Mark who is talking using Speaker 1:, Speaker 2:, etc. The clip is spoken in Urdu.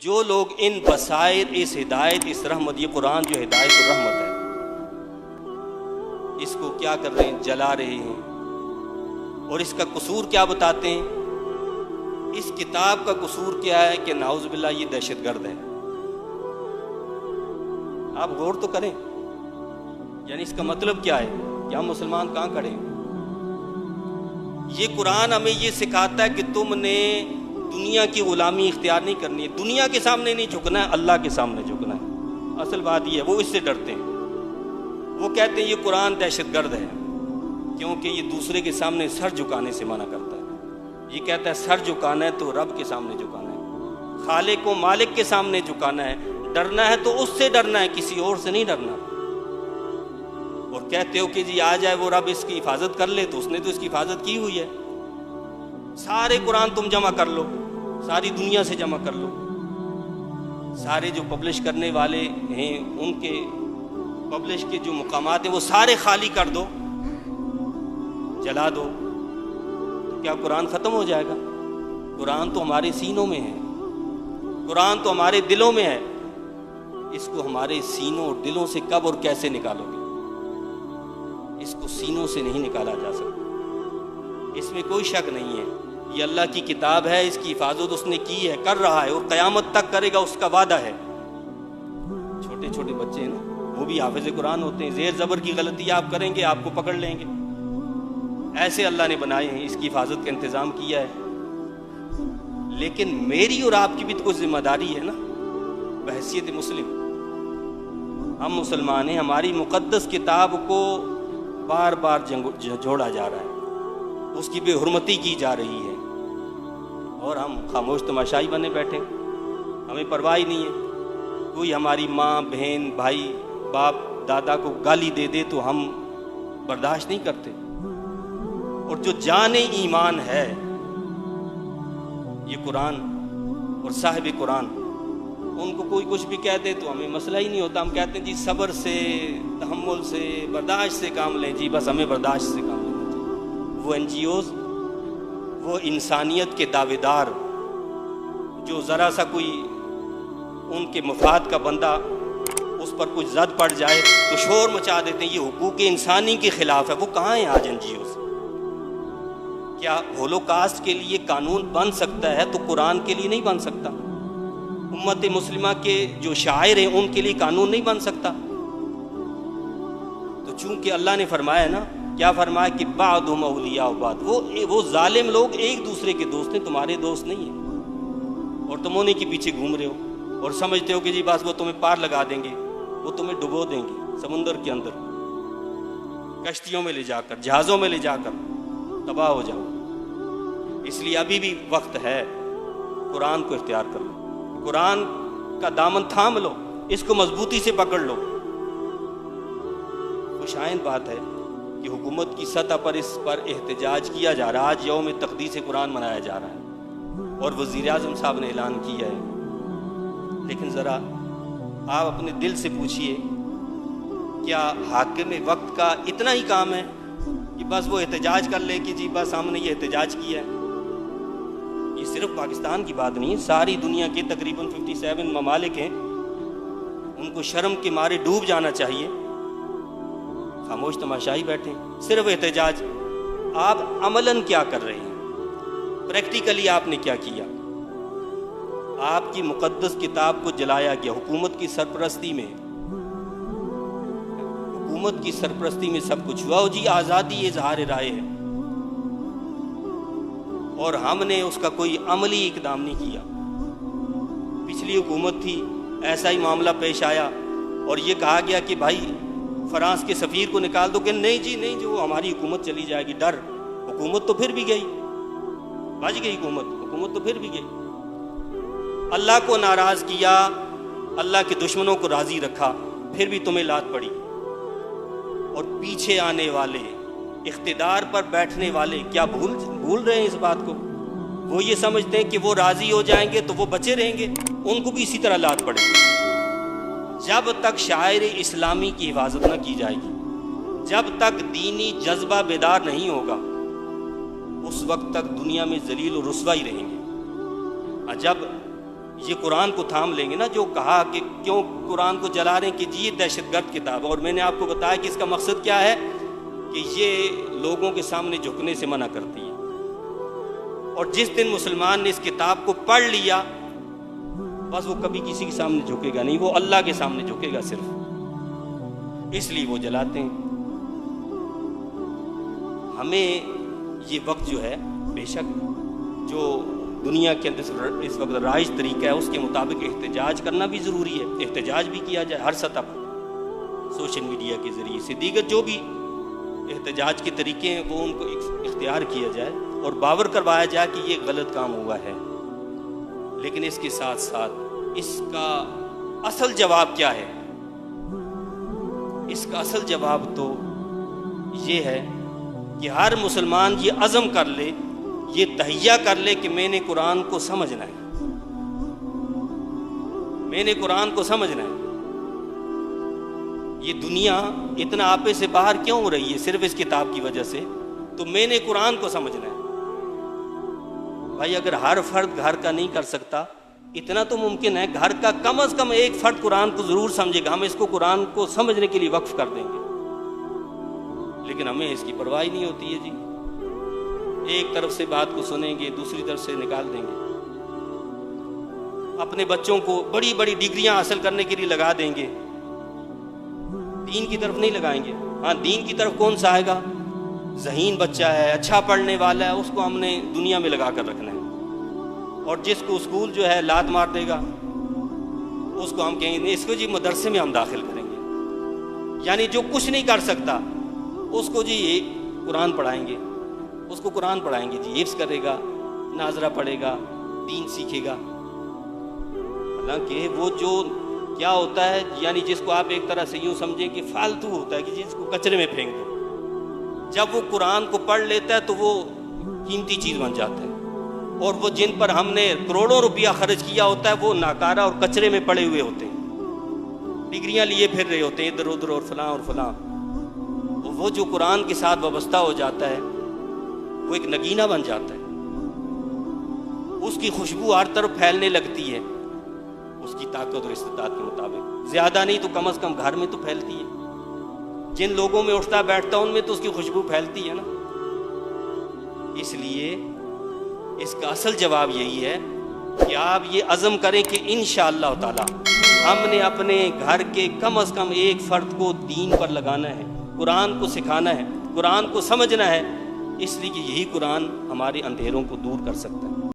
Speaker 1: جو لوگ ان بصائر، اس ہدایت، اس رحمت، یہ قرآن جو ہدایت اور رحمت ہے، اس کو کیا کر رہے ہیں؟ جلا رہے ہیں۔ اور اس کا قصور کیا بتاتے ہیں؟ اس کتاب کا قصور کیا ہے کہ نعوذ باللہ یہ دہشت گرد ہے۔ آپ غور تو کریں، یعنی اس کا مطلب کیا ہے کہ ہم مسلمان کہاں کھڑے ہیں؟ یہ قرآن ہمیں یہ سکھاتا ہے کہ تم نے دنیا کی غلامی اختیار نہیں کرنی ہے، دنیا کے سامنے نہیں جھکنا ہے، اللہ کے سامنے جھکنا ہے۔ اصل بات یہ ہے، وہ اس سے ڈرتے ہیں، وہ کہتے ہیں یہ قرآن دہشت گرد ہے کیونکہ یہ دوسرے کے سامنے سر جھکانے سے منع کرتا ہے۔ یہ کہتا ہے سر جھکانا ہے تو رب کے سامنے جھکانا ہے، خالق و مالک کے سامنے جھکانا ہے، ڈرنا ہے تو اس سے ڈرنا ہے، کسی اور سے نہیں ڈرنا۔ اور کہتے ہو کہ جی آ جائے وہ رب اس کی حفاظت کر لے، تو اس نے تو اس کی حفاظت کی ہوئی ہے۔ سارے قرآن تم جمع کر لو، ساری دنیا سے جمع کر لو، سارے جو پبلش کرنے والے ہیں ان کے پبلش کے جو مقامات ہیں وہ سارے خالی کر دو، جلا دو، تو کیا قرآن ختم ہو جائے گا؟ قرآن تو ہمارے سینوں میں ہے، قرآن تو ہمارے دلوں میں ہے۔ اس کو ہمارے سینوں اور دلوں سے کب اور کیسے نکالو گے؟ اس کو سینوں سے نہیں نکالا جا سکتا، اس میں کوئی شک نہیں ہے۔ یہ اللہ کی کتاب ہے، اس کی حفاظت اس نے کی ہے، کر رہا ہے اور قیامت تک کرے گا، اس کا وعدہ ہے۔ چھوٹے چھوٹے بچے ہیں نا، وہ بھی حافظ قرآن ہوتے ہیں، زیر زبر کی غلطی آپ کریں گے آپ کو پکڑ لیں گے۔ ایسے اللہ نے بنائے ہیں، اس کی حفاظت کا انتظام کیا ہے۔ لیکن میری اور آپ کی بھی تو کوئی ذمہ داری ہے نا، بحیثیت مسلم۔ ہم مسلمان ہیں، ہماری مقدس کتاب کو بار بار جھوڑا جا رہا ہے، اس کی بے حرمتی کی جا رہی ہے، اور ہم خاموش تماشائی بنے بیٹھے، ہمیں پرواہ ہی نہیں ہے۔ کوئی ہماری ماں، بہن، بھائی، باپ، دادا کو گالی دے دے تو ہم برداشت نہیں کرتے، اور جو جان ایمان ہے یہ قرآن اور صاحب قرآن، ان کو کوئی کچھ بھی کہہ دے تو ہمیں مسئلہ ہی نہیں ہوتا۔ ہم کہتے ہیں جی صبر سے، تحمل سے، برداشت سے کام لیں، جی بس ہمیں برداشت سے کام لینا چاہیے۔ وہ این جی اوز، وہ انسانیت کے دعوے دار جو ذرا سا کوئی ان کے مفاد کا بندہ اس پر کچھ زد پڑ جائے تو شور مچا دیتے ہیں یہ حقوق انسانی کے خلاف ہے، وہ کہاں ہیں آج این جی اوز؟ کیا ہولوکاسٹ کے لیے قانون بن سکتا ہے تو قرآن کے لیے نہیں بن سکتا؟ امت مسلمہ کے جو شاعر ہیں ان کے لیے قانون نہیں بن سکتا؟ تو چونکہ اللہ نے فرمایا نا، کیا فرمایا کہ بعضهم اولیاء بعض، وہ ظالم لوگ ایک دوسرے کے دوست ہیں، تمہارے دوست نہیں ہیں، اور تم انہیں کے پیچھے گھوم رہے ہو اور سمجھتے ہو کہ جی بس وہ تمہیں پار لگا دیں گے، وہ تمہیں ڈبو دیں گے سمندر کے اندر، کشتیوں میں لے جا کر، جہازوں میں لے جا کر تباہ ہو جاؤ۔ اس لیے ابھی بھی وقت ہے، قرآن کو اختیار کر لو، قرآن کا دامن تھام لو، اس کو مضبوطی سے پکڑ لو۔ خوشائند بات ہے کہ حکومت کی سطح پر اس پر احتجاج کیا جا رہا ہے، آج یوم تقدیس قرآن منایا جا رہا ہے اور وزیر اعظم صاحب نے اعلان کیا ہے، لیکن ذرا آپ اپنے دل سے پوچھئے، کیا حاکم وقت کا اتنا ہی کام ہے کہ بس وہ احتجاج کر لے کہ جی بس ہم نے یہ احتجاج کیا ہے؟ یہ صرف پاکستان کی بات نہیں ہے، ساری دنیا کے تقریباً 57 ممالک ہیں، ان کو شرم کے مارے ڈوب جانا چاہیے، خاموش تماشائی بیٹھے، صرف احتجاج۔ آپ عملاً کیا کر رہے ہیں؟ پریکٹیکلی آپ نے کیا کیا؟ آپ کی مقدس کتاب کو جلایا گیا حکومت کی سرپرستی میں، حکومت کی سرپرستی میں سب کچھ ہوا۔ جی آزادی اظہار رائے ہے، اور ہم نے اس کا کوئی عملی اقدام نہیں کیا۔ پچھلی حکومت تھی، ایسا ہی معاملہ پیش آیا اور یہ کہا گیا کہ بھائی فرانس کے سفیر کو نکال دو، کہ نہیں جی نہیں، جو ہماری حکومت چلی جائے گی، ڈر۔ حکومت تو پھر بھی گئی، بچ گئی حکومت تو پھر بھی گئی۔ اللہ کو ناراض کیا، اللہ کے دشمنوں کو راضی رکھا، پھر بھی تمہیں لات پڑی۔ اور پیچھے آنے والے، اقتدار پر بیٹھنے والے کیا بھول رہے ہیں اس بات کو؟ وہ یہ سمجھتے ہیں کہ وہ راضی ہو جائیں گے تو وہ بچے رہیں گے، ان کو بھی اسی طرح لات پڑے گی۔ جب تک شاعر اسلامی کی حفاظت نہ کی جائے گی، جب تک دینی جذبہ بیدار نہیں ہوگا، اس وقت تک دنیا میں ذلیل و رسوا ہی رہیں گے۔ جب یہ قرآن کو تھام لیں گے نا، جو کہا کہ کیوں قرآن کو جلا رہے ہیں کہ جی یہ دہشت گرد کتاب ہے، اور میں نے آپ کو بتایا کہ اس کا مقصد کیا ہے کہ یہ لوگوں کے سامنے جھکنے سے منع کرتی ہے، اور جس دن مسلمان نے اس کتاب کو پڑھ لیا بس وہ کبھی کسی کے سامنے جھکے گا نہیں، وہ اللہ کے سامنے جھکے گا صرف، اس لیے وہ جلاتے ہیں۔ ہمیں یہ وقت جو ہے بے شک جو دنیا کے اندر اس وقت رائج طریقہ ہے اس کے مطابق احتجاج کرنا بھی ضروری ہے، احتجاج بھی کیا جائے ہر سطح پر، سوشل میڈیا کے ذریعے سے، دیگر جو بھی احتجاج کے طریقے ہیں وہ ان کو اختیار کیا جائے اور باور کروایا جائے کہ یہ غلط کام ہوا ہے۔ لیکن اس کے ساتھ ساتھ اس کا اصل جواب کیا ہے؟ اس کا اصل جواب تو یہ ہے کہ ہر مسلمان یہ عزم کر لے، یہ تہیہ کر لے کہ میں نے قرآن کو سمجھنا ہے، میں نے قرآن کو سمجھنا ہے۔ یہ دنیا اتنا آپے سے باہر کیوں ہو رہی ہے؟ صرف اس کتاب کی وجہ سے، تو میں نے قرآن کو سمجھنا ہے۔ بھائی اگر ہر فرد گھر کا نہیں کر سکتا، اتنا تو ممکن ہے گھر کا کم از کم ایک فرد قرآن کو ضرور سمجھے گا، ہم اس کو قرآن کو سمجھنے کے لیے وقف کر دیں گے، لیکن ہمیں اس کی پرواہ نہیں ہوتی ہے جی، ایک طرف سے بات کو سنیں گے دوسری طرف سے نکال دیں گے، اپنے بچوں کو بڑی بڑی ڈگریاں حاصل کرنے کے لیے لگا دیں گے، دین کی طرف نہیں لگائیں گے۔ ہاں دین کی طرف کون سا آئے گا؟ ذہین بچہ ہے، اچھا پڑھنے والا ہے، اس کو ہم نے دنیا میں لگا کر رکھنا ہے، اور جس کو اسکول جو ہے لات مار دے گا اس کو ہم کہیں گے اس کو جی مدرسے میں ہم داخل کریں گے، یعنی جو کچھ نہیں کر سکتا اس کو جی یہ قرآن پڑھائیں گے، اس کو قرآن پڑھائیں گے جی، حفظ کرے گا، ناظرہ پڑھے گا، دین سیکھے گا۔ حالانکہ وہ جو کیا ہوتا ہے، یعنی جس کو آپ ایک طرح سے یوں سمجھیں کہ فالتو ہوتا ہے، کہ جس کو کچرے میں پھینک دو، جب وہ قرآن کو پڑھ لیتا ہے تو وہ قیمتی چیز بن جاتا ہے، اور وہ جن پر ہم نے کروڑوں روپیہ خرچ کیا ہوتا ہے وہ ناکارہ اور کچرے میں پڑے ہوئے ہوتے ہیں، ڈگریاں لیے پھر رہے ہوتے ہیں ادھر ادھر اور فلاں اور فلاں۔ وہ جو قرآن کے ساتھ وابستہ ہو جاتا ہے وہ ایک نگینہ بن جاتا ہے، اس کی خوشبو ہر طرف پھیلنے لگتی ہے، اس کی طاقت اور استطاعت کے مطابق، زیادہ نہیں تو کم از کم گھر میں تو پھیلتی ہے، جن لوگوں میں اٹھتا بیٹھتا ان میں تو اس کی خوشبو پھیلتی ہے نا۔ اس لیے اس کا اصل جواب یہی ہے کہ آپ یہ عزم کریں کہ انشاءاللہ تعالی ہم نے اپنے گھر کے کم از کم ایک فرد کو دین پر لگانا ہے، قرآن کو سکھانا ہے، قرآن کو سمجھنا ہے، اس لیے کہ یہی قرآن ہمارے اندھیروں کو دور کر سکتا ہے۔